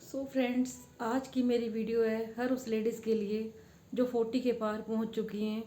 So friends, आज की मेरी वीडियो है हर उस लेडीज़ के लिए जो 40 के पार पहुंच चुकी हैं,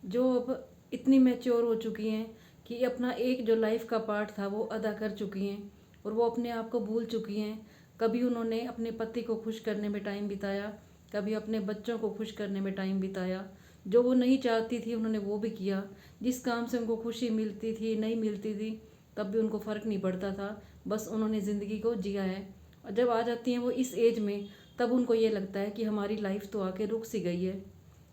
जो अब इतनी मैच्योर हो चुकी हैं कि अपना एक जो लाइफ का पार्ट था वो अदा कर चुकी हैं और वो अपने आप को भूल चुकी हैं। कभी उन्होंने अपने पति को खुश करने में टाइम बिताया, कभी अपने बच्चों को खुश करने में टाइम बिताया। जो वो नहीं चाहती थी उन्होंने वो भी किया। जिस काम से उनको खुशी मिलती थी नहीं मिलती थी तब भी उनको फ़र्क नहीं पड़ता था। बस उन्होंने ज़िंदगी को जिया है। और जब आ जाती हैं वो इस एज में, तब उनको ये लगता है कि हमारी लाइफ तो आके रुक सी गई है।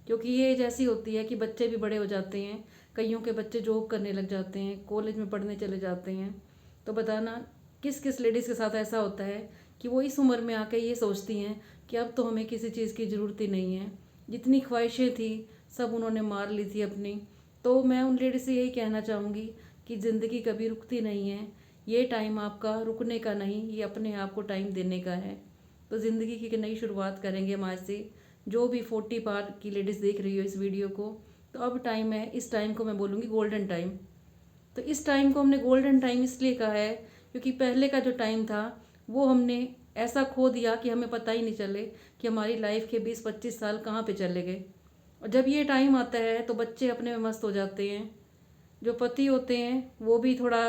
क्योंकि ये एज ऐसी होती है कि बच्चे भी बड़े हो जाते हैं, कईयों के बच्चे जॉब करने लग जाते हैं, कॉलेज में पढ़ने चले जाते हैं। तो बताना किस किस लेडीज़ के साथ ऐसा होता है कि वो इस उम्र में आके ये सोचती हैं कि अब तो हमें किसी चीज़ की ज़रूरत ही नहीं है। जितनी ख्वाहिशें थी सब उन्होंने मार ली थी अपनी। तो मैं उन लेडीज़ से यही कहना चाहूँगी कि ज़िंदगी कभी रुकती नहीं है। ये टाइम आपका रुकने का नहीं, ये अपने आप को टाइम देने का है। तो ज़िंदगी की एक नई शुरुआत करेंगे हम आज से। जो भी 40 पार की लेडीज़ देख रही हो इस वीडियो को, तो अब टाइम है। इस टाइम को मैं बोलूँगी गोल्डन टाइम। तो इस टाइम को हमने गोल्डन टाइम इसलिए कहा है क्योंकि पहले का जो टाइम था वो हमने ऐसा खो दिया कि हमें पता ही नहीं चले कि हमारी लाइफ के 20-25 साल कहाँ पे चले गए। और जब ये टाइम आता है तो बच्चे अपने में मस्त हो जाते हैं, जो पति होते हैं वो भी थोड़ा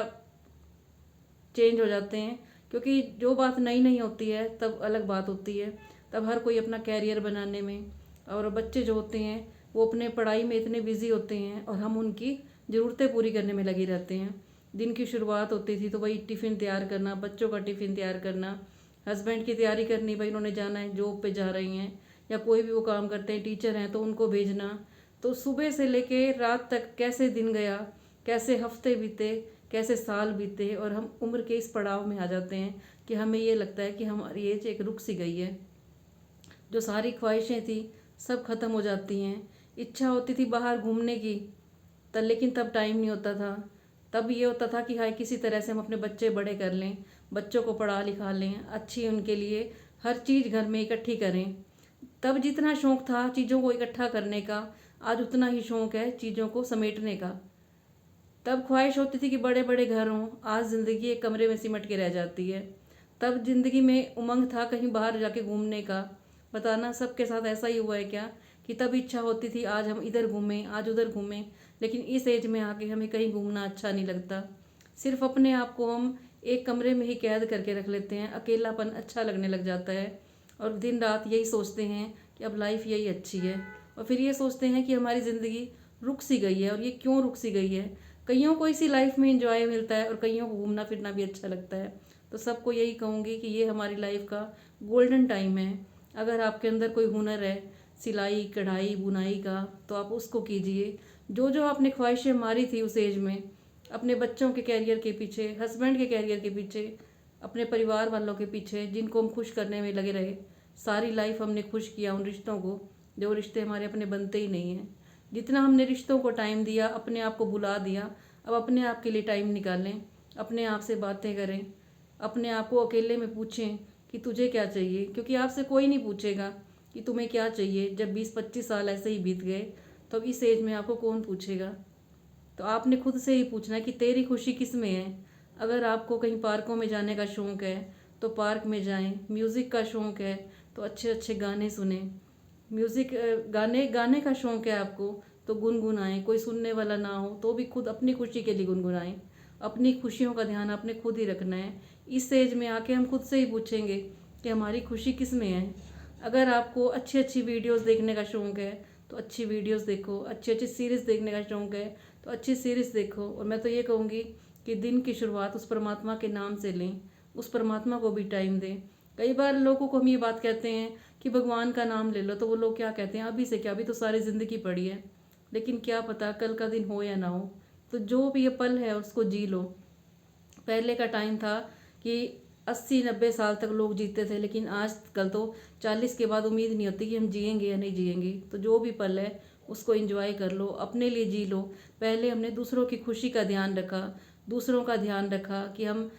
चेंज हो जाते हैं। क्योंकि जो बात नई नहीं होती है तब अलग बात होती है, तब हर कोई अपना कैरियर बनाने में, और बच्चे जो होते हैं वो अपने पढ़ाई में इतने बिजी होते हैं और हम उनकी ज़रूरतें पूरी करने में लगे रहते हैं। दिन की शुरुआत होती थी तो वही टिफ़िन तैयार करना, बच्चों का टिफ़िन तैयार करना, हस्बैंड की तैयारी करनी, भाई उन्होंने जाना है, जॉब पे जा रही हैं या कोई भी वो काम करते हैं, टीचर हैं तो उनको भेजना। तो सुबह से लेके रात तक कैसे दिन गया, कैसे हफ्ते बीते, कैसे साल बीते, और हम उम्र के इस पड़ाव में आ जाते हैं कि हमें ये लगता है कि हमारी एज एक रुक सी गई है। जो सारी ख्वाहिशें थी सब खत्म हो जाती हैं। इच्छा होती थी बाहर घूमने की, तब लेकिन तब टाइम नहीं होता था। तब ये होता था कि हाय किसी तरह से हम अपने बच्चे बड़े कर लें, बच्चों को पढ़ा लिखा लें, अच्छी उनके लिए हर चीज़ घर में इकट्ठी करें। तब जितना शौक़ था चीज़ों को इकट्ठा करने का, आज उतना ही शौक़ है चीज़ों को समेटने का। तब ख्वाहिश होती थी कि बड़े बड़े घर हों, आज ज़िंदगी एक कमरे में सिमट के रह जाती है। तब ज़िंदगी में उमंग था कहीं बाहर जाके घूमने का। बताना सबके साथ ऐसा ही हुआ है क्या कि तब इच्छा होती थी आज हम इधर घूमें, आज उधर घूमें, लेकिन इस एज में आके हमें कहीं घूमना अच्छा नहीं लगता। सिर्फ अपने आप को हम एक कमरे में ही कैद करके रख लेते हैं, अकेलापन अच्छा लगने लग जाता है और दिन रात यही सोचते हैं कि अब लाइफ यही अच्छी है। और फिर ये सोचते हैं कि हमारी ज़िंदगी रुक सी गई है, और ये क्यों रुक सी गई है। कईयों को इसी लाइफ में इंजॉय मिलता है और कईयों को घूमना फिरना भी अच्छा लगता है। तो सबको यही कहूँगी कि ये हमारी लाइफ का गोल्डन टाइम है। अगर आपके अंदर कोई हुनर है सिलाई कढ़ाई बुनाई का, तो आप उसको कीजिए। जो जो आपने ख्वाहिशें मारी थी उस एज में, अपने बच्चों के कैरियर के पीछे, हस्बैंड के कैरियर के पीछे, अपने परिवार वालों के पीछे जिनको हम खुश करने में लगे रहे, सारी लाइफ हमने खुश किया उन रिश्तों को, जो रिश्ते हमारे अपने बनते ही नहीं हैं। जितना हमने रिश्तों को टाइम दिया, अपने आप को बुला दिया, अब अपने आप के लिए टाइम निकालें, अपने आप से बातें करें, अपने आप को अकेले में पूछें कि तुझे क्या चाहिए। क्योंकि आपसे कोई नहीं पूछेगा कि तुम्हें क्या चाहिए। जब 20-25 साल ऐसे ही बीत गए तो अब इस एज में आपको कौन पूछेगा। तो आपने खुद से ही पूछना है कि तेरी खुशी किस में है। अगर आपको कहीं पार्कों में जाने का शौक़ है तो पार्क में जाएं, म्यूज़िक का शौक़ है तो अच्छे अच्छे गाने सुने, म्यूज़िक गाने गाने का शौक़ है आपको तो गुनगुनाएं। कोई सुनने वाला ना हो तो भी खुद अपनी खुशी के लिए गुनगुनाएं। अपनी खुशियों का ध्यान आपने खुद ही रखना है। इस एज में आके हम खुद से ही पूछेंगे कि हमारी खुशी किस में है। अगर आपको अच्छी अच्छी वीडियोस देखने का शौक़ है तो अच्छी वीडियोस देखो, अच्छी अच्छी सीरीज़ देखने का शौक़ है तो अच्छी सीरीज़ देखो। और मैं तो ये कहूँगी कि दिन की शुरुआत उस परमात्मा के नाम से लें, उस परमात्मा को भी टाइम दें। कई बार लोगों को हम ये बात कहते हैं कि भगवान का नाम ले लो, तो वो लोग क्या कहते हैं अभी से क्या, अभी तो सारी ज़िंदगी पड़ी है। लेकिन क्या पता कल का दिन हो या ना हो। तो जो भी ये पल है उसको जी लो। पहले का टाइम था कि 80-90 साल तक लोग जीते थे, लेकिन आज कल तो 40 के बाद उम्मीद नहीं होती कि हम जिएंगे या नहीं जिएंगे। तो जो भी पल है उसको एंजॉय कर लो, अपने लिए जी लो। पहले हमने दूसरों की खुशी का ध्यान रखा, दूसरों का ध्यान रखा कि हम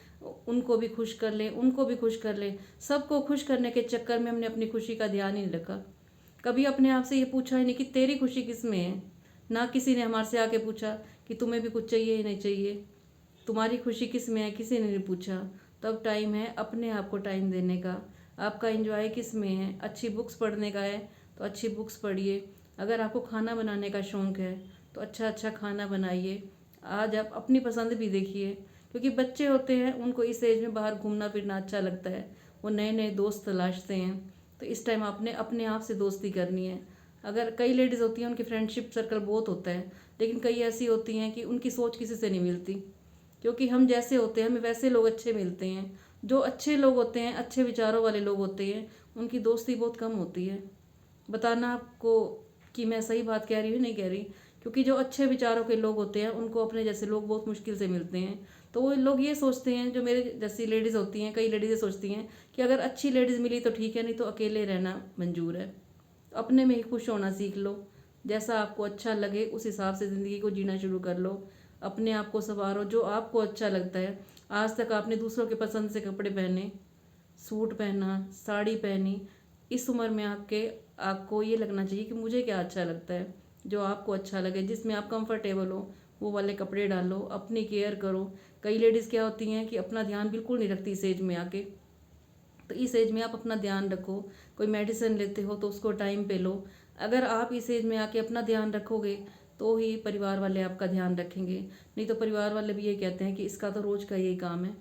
उनको भी खुश कर लें, उनको भी खुश कर लें। सबको खुश करने के चक्कर में हमने अपनी खुशी का ध्यान ही नहीं रखा। कभी अपने आप से ये पूछा ही नहीं कि तेरी खुशी किस में है। ना किसी ने हमारे से आके पूछा कि तुम्हें भी कुछ चाहिए या नहीं चाहिए, तुम्हारी खुशी किस में है, किसी ने नहीं पूछा। तब टाइम है अपने आप को टाइम देने का, आपका एंजॉय किस में है? अच्छी बुक्स पढ़ने का है तो अच्छी बुक्स पढ़िए। अगर आपको खाना बनाने का शौक़ है तो अच्छा अच्छा खाना बनाइए। आज आप अपनी पसंद भी देखिए, क्योंकि बच्चे होते हैं उनको इस एज में बाहर घूमना फिरना अच्छा लगता है, वो नए नए दोस्त तलाशते हैं। तो इस टाइम आपने अपने आप से दोस्ती करनी है। अगर कई लेडीज़ होती हैं उनकी फ्रेंडशिप सर्कल बहुत होता है, लेकिन कई ऐसी होती हैं कि उनकी सोच किसी से नहीं मिलती, क्योंकि हम जैसे होते हैं हमें वैसे लोग अच्छे मिलते हैं। जो अच्छे लोग होते हैं, अच्छे विचारों वाले लोग होते हैं, उनकी दोस्ती बहुत कम होती है। बताना आपको कि मैं सही बात कह रही हूँ नहीं कह रही, क्योंकि जो अच्छे विचारों के लोग होते हैं उनको अपने जैसे लोग बहुत मुश्किल से मिलते हैं। तो वो लोग ये सोचते हैं, जो मेरे जैसी लेडीज़ होती हैं, कई लेडीज़ें सोचती हैं कि अगर अच्छी लेडीज़ मिली तो ठीक है, नहीं तो अकेले रहना मंजूर है। अपने में ही खुश होना सीख लो। जैसा आपको अच्छा लगे उस हिसाब से ज़िंदगी को जीना शुरू कर लो। अपने आप को संवारो, जो आपको अच्छा लगता है। आज तक आपने दूसरों के पसंद से कपड़े पहने, सूट पहना, साड़ी पहनी, इस उम्र में आपको ये लगना चाहिए कि मुझे क्या अच्छा लगता है। जो आपको अच्छा लगे, जिसमें आप कंफर्टेबल हो, वो वाले कपड़े डालो। अपनी केयर करो। कई लेडीज़ क्या होती हैं कि अपना ध्यान बिल्कुल नहीं रखती इस एज में आके। तो इस एज में आप अपना ध्यान रखो। कोई मेडिसिन लेते हो तो उसको टाइम पे लो। अगर आप इस एज में आके अपना ध्यान रखोगे तो ही परिवार वाले आपका ध्यान रखेंगे, नहीं तो परिवार वाले भी ये कहते हैं कि इसका तो रोज़ का यही काम है।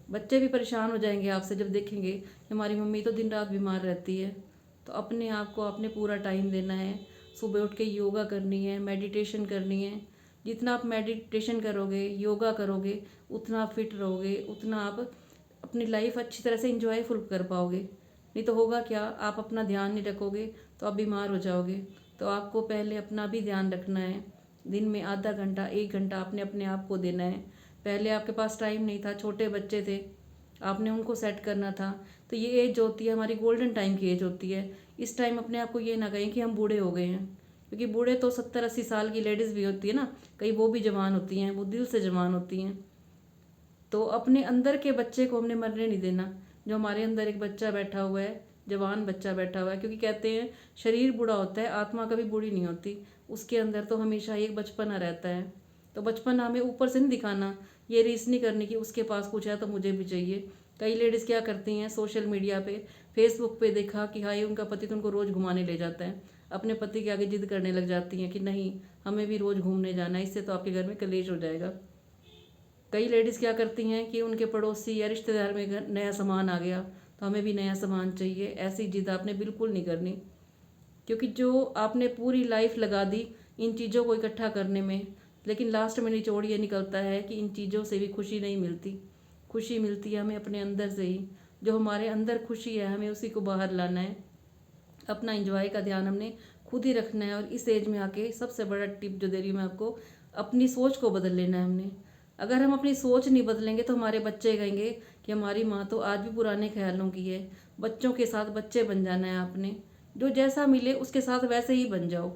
बच्चे भी परेशान हो जाएंगे आपसे जब देखेंगे कि हमारी मम्मी तो दिन रात बीमार रहती है। तो अपने आप को आपने पूरा टाइम देना है। सुबह उठ के योगा करनी है, मेडिटेशन करनी है। जितना आप मेडिटेशन करोगे, योगा करोगे, उतना आप फिट रहोगे, उतना आप अपनी लाइफ अच्छी तरह से इंजॉयफुल कर पाओगे। नहीं तो होगा क्या, आप अपना ध्यान नहीं रखोगे तो आप बीमार हो जाओगे। तो आपको पहले अपना भी ध्यान रखना है। दिन में आधा घंटा 1 घंटा आपने अपने आप को देना है। पहले आपके पास टाइम नहीं था, छोटे बच्चे थे, आपने उनको सेट करना था। तो ये एज जो होती है हमारी गोल्डन टाइम की एज होती है। इस टाइम अपने आप को ये ना कहें कि हम बूढ़े हो गए हैं, क्योंकि बूढ़े तो 70-80 साल की लेडीज़ भी होती है ना, कई वो भी जवान होती हैं, वो दिल से जवान होती हैं। तो अपने अंदर के बच्चे को हमने मरने नहीं देना। जो हमारे अंदर एक बच्चा बैठा हुआ है, जवान बच्चा बैठा हुआ है, क्योंकि कहते हैं शरीर बूढ़ा होता है, आत्मा कभी बूढ़ी नहीं होती। उसके अंदर तो हमेशा एक बचपना रहता है। तो बचपना हमें ऊपर से नहीं दिखाना, ये रीस नहीं करनी कि उसके पास कुछ है तो मुझे भी चाहिए। कई लेडीज़ क्या करती हैं, सोशल मीडिया पे, फेसबुक पे देखा कि हाय उनका पति तो उनको रोज़ घुमाने ले जाता है, अपने पति के आगे जिद करने लग जाती हैं कि नहीं हमें भी रोज़ घूमने जाना है, इससे तो आपके घर में कलेश हो जाएगा। कई लेडीज़ क्या करती हैं कि उनके पड़ोसी या रिश्तेदार में नया सामान आ गया तो हमें भी नया सामान चाहिए। ऐसी जिद आपने बिल्कुल नहीं करनी, क्योंकि जो आपने पूरी लाइफ लगा दी इन चीज़ों को इकट्ठा करने में, लेकिन लास्ट में निचोड़ ये निकलता है कि इन चीज़ों से भी खुशी नहीं मिलती। खुशी मिलती है हमें अपने अंदर से ही। जो हमारे अंदर खुशी है हमें उसी को बाहर लाना है। अपना इंजॉय का ध्यान हमने खुद ही रखना है। और इस एज में आके सबसे बड़ा टिप जो दे रही हूँ मैं आपको, अपनी सोच को बदल लेना है हमने। अगर हम अपनी सोच नहीं बदलेंगे तो हमारे बच्चे कहेंगे कि हमारी माँ तो आज भी पुराने ख्यालों की है। बच्चों के साथ बच्चे बन जाना है आपने। जो जैसा मिले उसके साथ वैसे ही बन जाओ।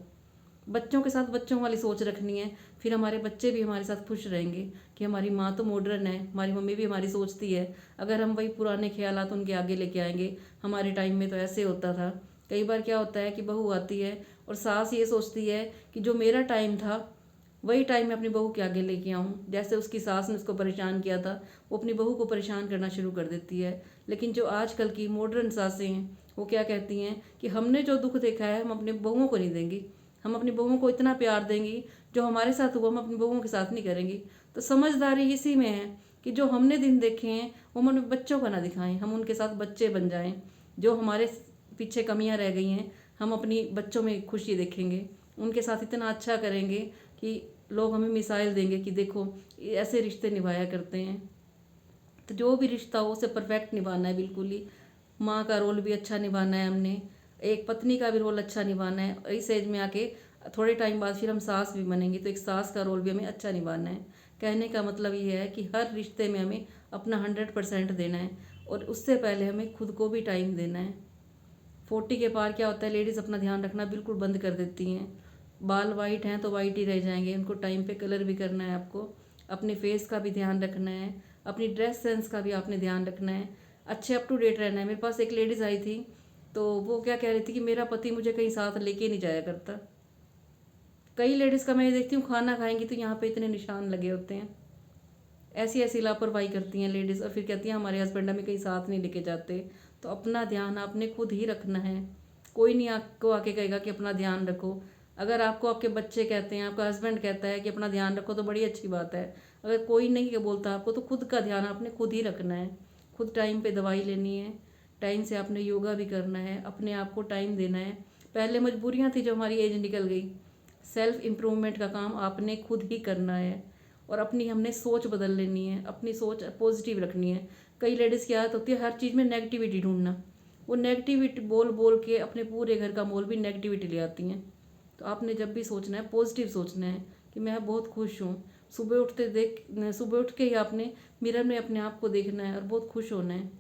बच्चों के साथ बच्चों वाली सोच रखनी है, फिर हमारे बच्चे भी हमारे साथ खुश रहेंगे कि हमारी माँ तो मॉडर्न है, हमारी मम्मी भी हमारी सोचती है। अगर हम वही पुराने ख्यालात उनके आगे लेके आएंगे, हमारे टाइम में तो ऐसे होता था। कई बार क्या होता है कि बहू आती है और सास ये सोचती है कि जो मेरा टाइम था वही टाइम मैं अपनी बहू के आगे लेके आऊँ। जैसे उसकी सास ने उसको परेशान किया था, वो अपनी बहू को परेशान करना शुरू कर देती है। लेकिन जो आजकल की मॉडर्न सासें हैं वो क्या कहती हैं कि हमने जो दुख देखा है हम अपने बहुओं को नहीं देंगी। हम अपनी बहुओं को इतना प्यार देंगी जो हमारे साथ हुआ हम अपनी बहुओं के साथ नहीं करेंगी। तो समझदारी इसी में है कि जो हमने दिन देखे हैं वो हम अपने बच्चों का ना दिखाएं, हम उनके साथ बच्चे बन जाएं। जो हमारे पीछे कमियां रह गई हैं हम अपनी बच्चों में खुशी देखेंगे, उनके साथ इतना अच्छा करेंगे कि लोग हमें मिसाइल देंगे कि देखो ऐसे रिश्ते निभाया करते हैं। तो जो भी रिश्ता हो उसे परफेक्ट निभाना है बिल्कुल ही। माँ का रोल भी अच्छा निभाना है हमने, एक पत्नी का भी रोल अच्छा निभाना है। और इस एज में आके थोड़े टाइम बाद फिर हम सास भी बनेंगे तो एक सास का रोल भी हमें अच्छा निभाना है। कहने का मतलब ये है कि हर रिश्ते में हमें अपना 100% देना है, और उससे पहले हमें खुद को भी टाइम देना है। 40 के पार क्या होता है, लेडीज़ अपना ध्यान रखना बिल्कुल बंद कर देती हैं। बाल वाइट हैं तो वाइट ही रह जाएंगे, उनको टाइम पे कलर भी करना है आपको। अपने फेस का भी ध्यान रखना है, अपनी ड्रेस सेंस का भी आपने ध्यान रखना है। अच्छे अप टू डेट रहना है। मेरे पास एक लेडीज़ आई थी तो वो क्या कह रही थी कि मेरा पति मुझे कहीं साथ लेके नहीं जाया करता। कई लेडीज़ का मैं ये देखती हूँ खाना खाएंगी तो यहाँ पे इतने निशान लगे होते हैं। ऐसी ऐसी लापरवाही करती हैं लेडीज़ और फिर कहती हैं हमारे हस्बैंड हमें कहीं साथ नहीं लेके जाते। तो अपना ध्यान आपने खुद ही रखना है। कोई नहीं आपको आके कहेगा कि अपना ध्यान रखो। अगर आपको आपके बच्चे कहते हैं, आपका हस्बैंड कहता है कि अपना ध्यान रखो तो बड़ी अच्छी बात है। अगर कोई नहीं बोलता आपको तो खुद का ध्यान आपने खुद ही रखना है। खुद टाइम पे दवाई लेनी है, टाइम से आपने योगा भी करना है, अपने आप को टाइम देना है। पहले मजबूरियां थी जो हमारी एज निकल गई। सेल्फ इम्प्रूवमेंट का काम आपने खुद ही करना है और अपनी हमने सोच बदल लेनी है, अपनी सोच पॉजिटिव रखनी है। कई लेडीज़ की आदत होती है हर चीज़ में नेगेटिविटी ढूंढना, वो नेगेटिविटी बोल बोल के अपने पूरे घर का माहौल भी नेगेटिविटी ले आती हैं। तो आपने जब भी सोचना है पॉजिटिव सोचना है कि मैं बहुत खुश हूँ। सुबह उठ के ही आपने मिरर में अपने आप को देखना है और बहुत खुश होना है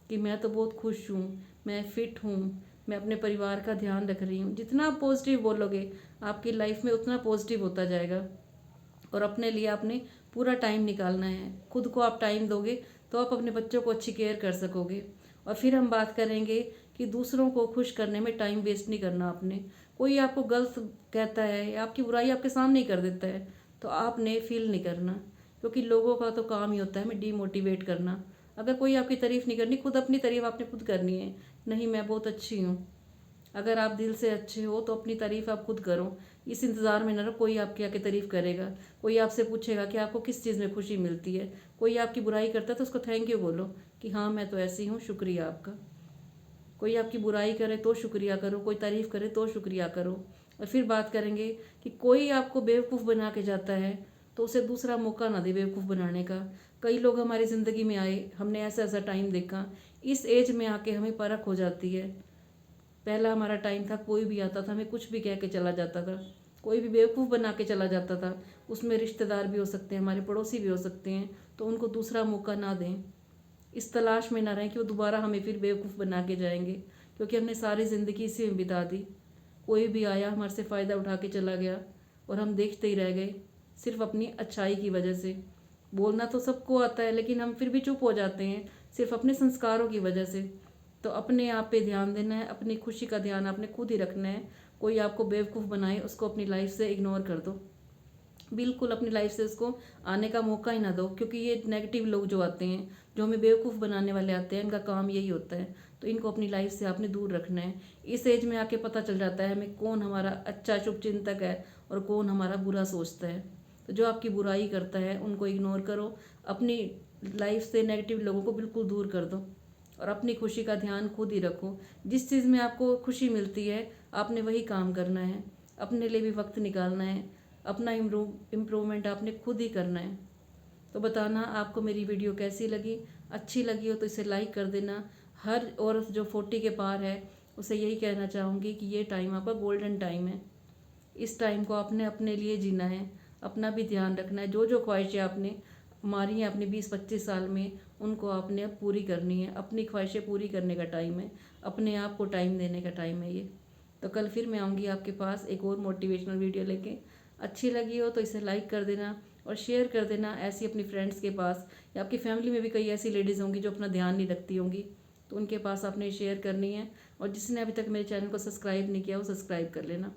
कि मैं तो बहुत खुश हूँ, मैं फिट हूँ, मैं अपने परिवार का ध्यान रख रही हूँ। जितना आप पॉजिटिव बोलोगे आपकी लाइफ में उतना पॉजिटिव होता जाएगा। और अपने लिए आपने पूरा टाइम निकालना है। खुद को आप टाइम दोगे तो आप अपने बच्चों को अच्छी केयर कर सकोगे। और फिर हम बात करेंगे कि दूसरों को खुश करने में टाइम वेस्ट नहीं करना आपने। कोई आपको गलत कहता है या आपकी बुराई आपके सामने ही कर देता है तो आपने फील नहीं करना, क्योंकि लोगों का तो काम ही होता है हमें डीमोटिवेट करना। अगर कोई आपकी तारीफ़ नहीं करनी, खुद अपनी तारीफ़ आपने खुद करनी है। नहीं, मैं बहुत अच्छी हूँ। अगर आप दिल से अच्छे हो तो अपनी तारीफ़ आप खुद करो। इस इंतज़ार में न रहो कोई आपकी आके तारीफ़ करेगा। कोई आपसे पूछेगा कि आपको किस चीज़ में खुशी मिलती है। कोई आपकी बुराई करता है तो उसको थैंक यू बोलो कि हाँ मैं तो ऐसी हूँ, शुक्रिया आपका। कोई आपकी बुराई करे तो शुक्रिया करो, कोई तारीफ़ करे तो शुक्रिया करो। और फिर बात करेंगे कि कोई आपको बेवकूफ़ बना के जाता है तो उसे दूसरा मौका ना दे बेवकूफ़ बनाने का। कई लोग हमारी ज़िंदगी में आए, हमने ऐसा ऐसा टाइम देखा, इस एज में आके हमें परख हो जाती है। पहला हमारा टाइम था कोई भी आता था हमें कुछ भी कह के चला जाता था, कोई भी बेवकूफ़ बना के चला जाता था। उसमें रिश्तेदार भी हो सकते हैं, हमारे पड़ोसी भी हो सकते हैं, तो उनको दूसरा मौका ना दें। इस तलाश में ना रहें कि वो दोबारा हमें फिर बेवकूफ़ बना के जाएंगे, क्योंकि हमने सारी ज़िंदगी इसी में बिता दी। कोई भी आया हमारे से फ़ायदा उठा के चला गया और हम देखते ही रह गए सिर्फ अपनी अच्छाई की वजह से। बोलना तो सबको आता है लेकिन हम फिर भी चुप हो जाते हैं सिर्फ अपने संस्कारों की वजह से। तो अपने आप पे ध्यान देना है, अपनी खुशी का ध्यान आपने खुद ही रखना है। कोई आपको बेवकूफ़ बनाए उसको अपनी लाइफ से इग्नोर कर दो, बिल्कुल अपनी लाइफ से उसको आने का मौका ही ना दो। क्योंकि ये नेगेटिव लोग जो आते हैं, जो हमें बेवकूफ़ बनाने वाले आते हैं, इनका काम यही होता है। तो इनको अपनी लाइफ से आपने दूर रखना है। इस एज में आके पता चल जाता है हमें कौन हमारा अच्छा शुभचिंतक है और कौन हमारा बुरा सोचता है। तो जो आपकी बुराई करता है उनको इग्नोर करो, अपनी लाइफ से नेगेटिव लोगों को बिल्कुल दूर कर दो और अपनी खुशी का ध्यान खुद ही रखो। जिस चीज़ में आपको खुशी मिलती है आपने वही काम करना है, अपने लिए भी वक्त निकालना है, अपना इम्प्रूवमेंट आपने खुद ही करना है। तो बताना आपको मेरी वीडियो कैसी लगी। अच्छी लगी हो तो इसे लाइक कर देना। हर औरत जो 40 के पार है उसे यही कहना चाहूँगी कि ये टाइम आपका गोल्डन टाइम है। इस टाइम को आपने अपने लिए जीना है, अपना भी ध्यान रखना है। जो जो ख्वाहिशें आपने मारी हैं अपने 20-25 साल में उनको आपने अब पूरी करनी है। अपनी ख्वाहिशें पूरी करने का टाइम है, अपने आप को टाइम देने का टाइम है ये। तो कल फिर मैं आऊँगी आपके पास एक और मोटिवेशनल वीडियो लेके। अच्छी लगी हो तो इसे लाइक कर देना और शेयर कर देना ऐसी अपनी फ्रेंड्स के पास, या आपकी फैमिली में भी कई ऐसी लेडीज़ होंगी जो अपना ध्यान नहीं रखती होंगी, तो उनके पास आपने शेयर करनी है। और जिसने अभी तक मेरे चैनल को सब्सक्राइब नहीं किया वो सब्सक्राइब कर लेना।